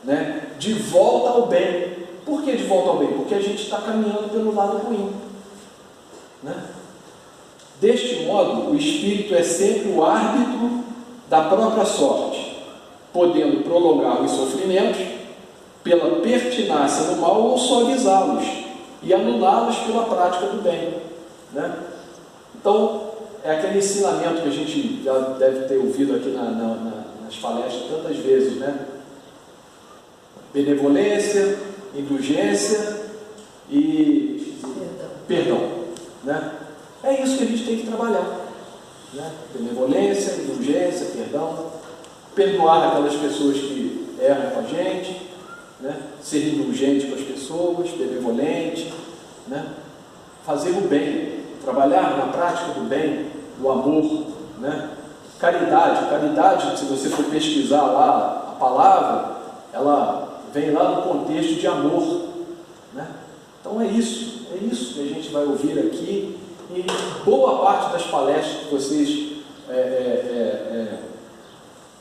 né? De volta ao bem. Por que de volta ao bem? Porque a gente está caminhando pelo lado ruim, né? Deste modo, o espírito é sempre o árbitro da própria sorte, podendo prolongar os sofrimentos pela pertinácia no mal ou suavizá-los e anulá-los pela prática do bem, né? Então, é aquele ensinamento que a gente já deve ter ouvido aqui nas palestras tantas vezes, né? Benevolência, indulgência e perdão, né? É isso que a gente tem que trabalhar, né? Benevolência, indulgência, perdão, perdoar aquelas pessoas que erram com a gente, né? Ser indulgente com as pessoas, benevolente, né? Fazer o bem, trabalhar na prática do bem, do amor, né? Caridade, se você for pesquisar lá a palavra, ela vem lá no contexto de amor, né? Então é isso que a gente vai ouvir aqui, e boa parte das palestras que vocês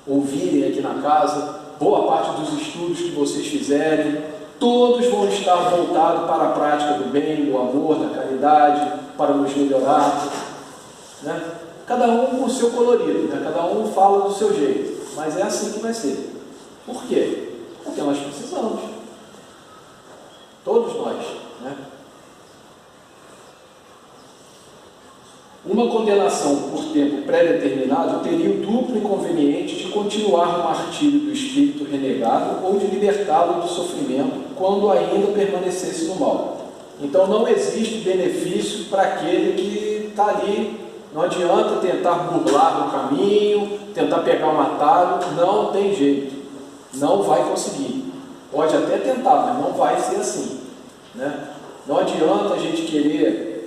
ouvirem aqui na casa, boa parte dos estudos que vocês fizerem, todos vão estar voltados para a prática do bem, do amor, da caridade, para nos melhorar, né? Cada um com o seu colorido, né? Cada um fala do seu jeito, mas é assim que vai ser. Por quê? Porque nós precisamos, todos nós, né? Uma condenação por tempo pré-determinado teria o duplo inconveniente de continuar no martírio do espírito renegado ou de libertá-lo do sofrimento quando ainda permanecesse no mal. Então não existe benefício para aquele que está ali. Não adianta tentar burlar o caminho, tentar pegar um atalho, não tem jeito, não vai conseguir. Pode até tentar, mas não vai ser assim, né? Não adianta a gente querer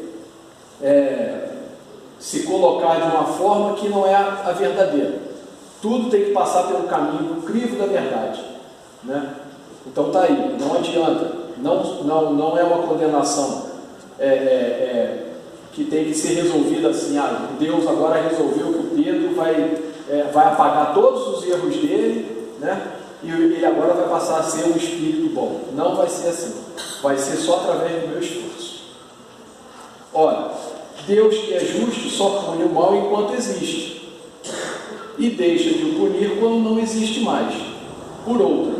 se colocar de uma forma que não é a verdadeira. Tudo tem que passar pelo caminho do crivo da verdade, né? Então está aí, não adianta, não é uma condenação que tem que ser resolvida assim. Deus agora resolveu que o Pedro vai apagar todos os erros dele, né? E ele agora vai passar a ser um espírito bom. Não vai ser assim. Vai ser só através do meu esforço. Ora, Deus que é justo só pune o mal enquanto existe, e deixa de o punir quando não existe mais. Por outra,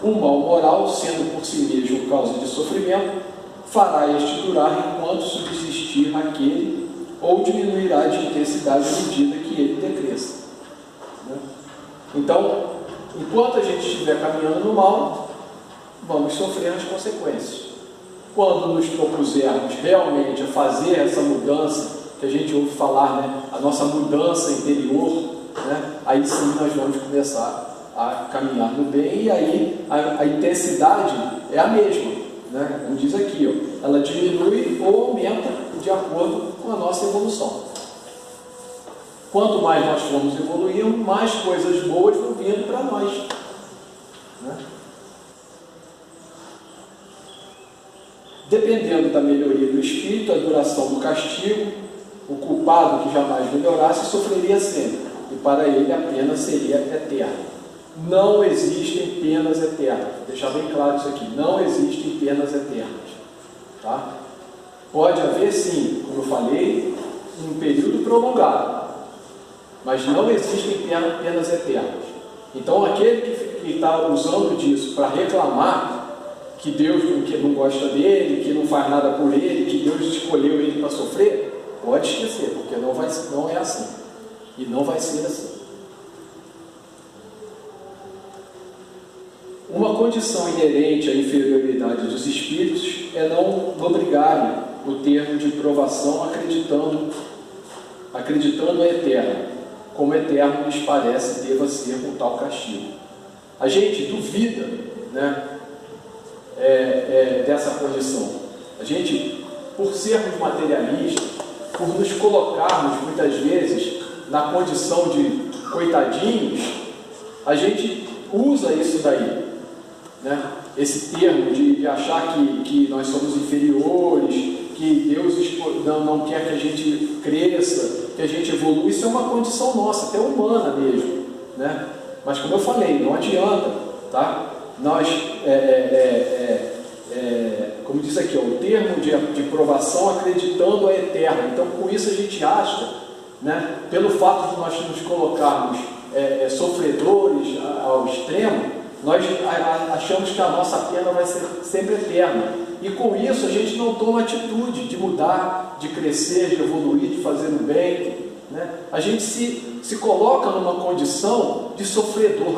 o mal moral, sendo por si mesmo causa de sofrimento, fará este durar enquanto subsistir aquele, ou diminuirá de intensidade à medida que ele decresça. Então, enquanto a gente estiver caminhando no mal, vamos sofrer as consequências. Quando nos propusermos realmente a fazer essa mudança, que a gente ouve falar, né, a nossa mudança interior, né, aí sim nós vamos começar a caminhar no bem, e aí a intensidade é a mesma, né? Como diz aqui, ó, ela diminui ou aumenta de acordo com a nossa evolução. Quanto mais nós formos evoluindo, mais coisas boas vão vindo para nós, né? Dependendo da melhoria do espírito, a duração do castigo, o culpado que jamais melhorasse sofreria sempre, e para ele a pena seria eterna. Não existem penas eternas. Vou deixar bem claro isso aqui. Não existem penas eternas. Tá? Pode haver, sim, como eu falei, um período prolongado, mas não existem penas eternas. Então, aquele que está usando disso para reclamar que Deus que não gosta dele, que não faz nada por ele, que Deus escolheu ele para sofrer, pode esquecer, porque não é assim. E não vai ser assim. Uma condição inerente à inferioridade dos espíritos é não obrigarem o termo de provação acreditando a eterna, como eterno lhes parece deva ser um tal castigo. A gente duvida, né, dessa condição. A gente, por sermos materialistas, por nos colocarmos muitas vezes na condição de coitadinhos, a gente usa isso daí, né? Esse termo de achar que nós somos inferiores, que Deus não quer que a gente cresça, que a gente evolua. Isso é uma condição nossa, até humana mesmo, né? Mas como eu falei, não adianta, tá? Nós, como diz aqui, ó, o termo de provação acreditando a eterna. Então, com isso a gente acha, né, pelo fato de nós nos colocarmos sofredores ao extremo, nós achamos que a nossa pena vai ser sempre eterna. E com isso a gente não toma atitude de mudar, de crescer, de evoluir, de fazer o bem, né? A gente se coloca numa condição de sofredor.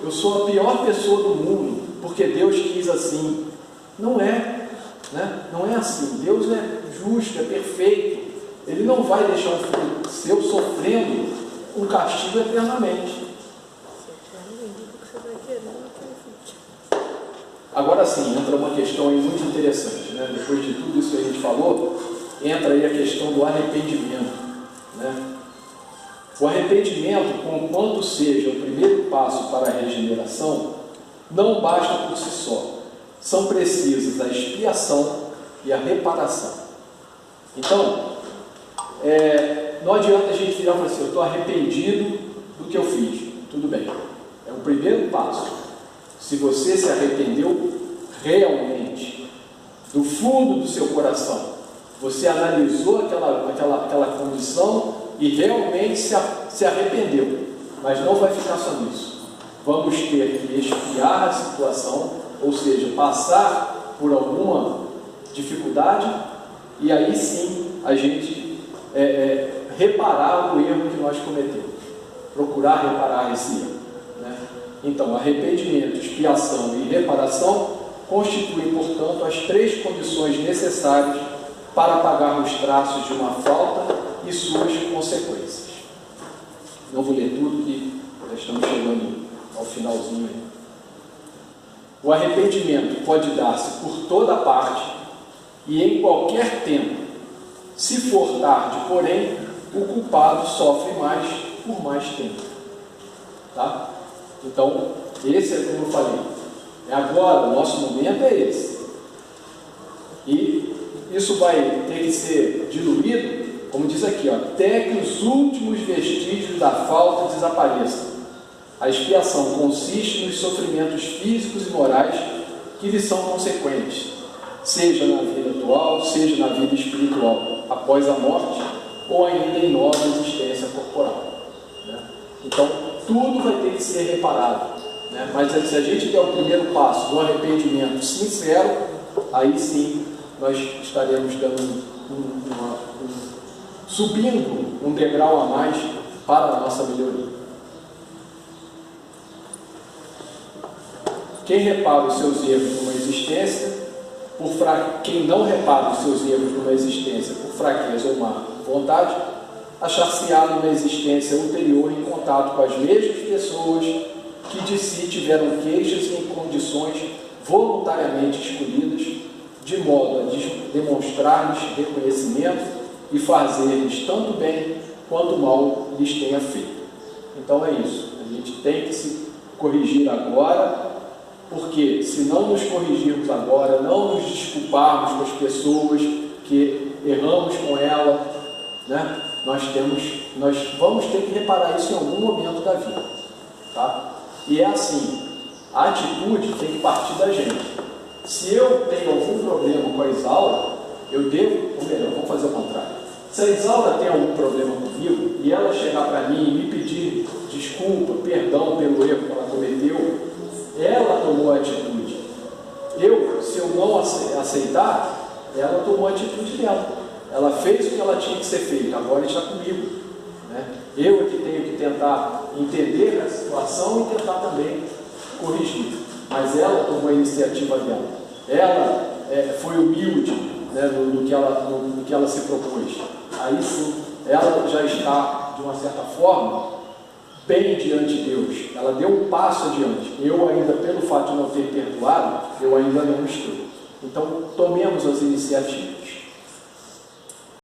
Eu sou a pior pessoa do mundo, porque Deus quis assim. Não é, né? Não é assim. Deus é justo, é perfeito. Ele não vai deixar um filho seu sofrendo um castigo eternamente. Agora sim, entra uma questão aí muito interessante, né? Depois de tudo isso que a gente falou, entra aí a questão do arrependimento, né? O arrependimento, conquanto seja o primeiro passo para a regeneração, não basta por si só. São precisas a expiação e a reparação. Então, não adianta a gente virar e falar assim: eu estou arrependido do que eu fiz. Tudo bem, é o primeiro passo. Se você se arrependeu realmente, do fundo do seu coração, você analisou aquela condição e realmente se arrependeu, mas não vai ficar só nisso. Vamos ter que expiar a situação, ou seja, passar por alguma dificuldade, e aí sim a gente reparar o erro que nós cometemos, procurar reparar esse erro, né? Então, arrependimento, expiação e reparação constituem, portanto, as três condições necessárias para apagar os traços de uma falta e suas consequências. Não vou ler tudo, que já estamos chegando ao finalzinho aí. O arrependimento pode dar-se por toda parte e em qualquer tempo. Se for tarde, porém, o culpado sofre mais por mais tempo. Tá? Então, esse é como eu falei. Agora, o nosso momento é esse. E isso vai ter que ser diluído, como diz aqui, ó, até que os últimos vestígios da falta desapareçam. A expiação consiste nos sofrimentos físicos e morais que lhe são consequentes, seja na vida atual, seja na vida espiritual, após a morte, ou ainda em nova existência corporal. Né? Então, tudo vai ter que ser reparado. Né? Mas se a gente der o primeiro passo do arrependimento sincero, aí sim nós estaremos dando subindo um degrau a mais para a nossa melhoria. Quem repara os seus erros numa existência, quem não repara os seus erros numa existência por fraqueza ou má vontade, achar-se-á numa existência ulterior em contato com as mesmas pessoas que de si tiveram queixas em condições voluntariamente escolhidas, de modo a demonstrar-lhes reconhecimento e fazer-lhes tanto bem quanto mal lhes tenha feito. Então é isso, a gente tem que se corrigir agora, porque se não nos corrigirmos agora, não nos desculparmos com as pessoas que erramos com ela, né, nós vamos ter que reparar isso em algum momento da vida. Tá? E é assim, a atitude tem que partir da gente. Se eu tenho algum problema com a Isaura, eu devo, ou melhor, vamos fazer o contrário. Se a Isaura tem algum problema comigo e ela chegar para mim e me pedir desculpa, perdão pelo erro que ela cometeu, ela tomou a atitude. Se eu não aceitar, ela tomou a atitude dela. Ela fez o que ela tinha que ser feito, agora está comigo. Né? Eu é que tenho que tentar entender a situação e tentar também corrigir. Mas ela tomou a iniciativa dela. Ela foi humilde, né, no que ela se propôs. Aí sim, ela já está, de uma certa forma, bem diante de Deus. Ela deu um passo adiante. Eu ainda, pelo fato de não ter perdoado, eu ainda não estou. Então, tomemos as iniciativas.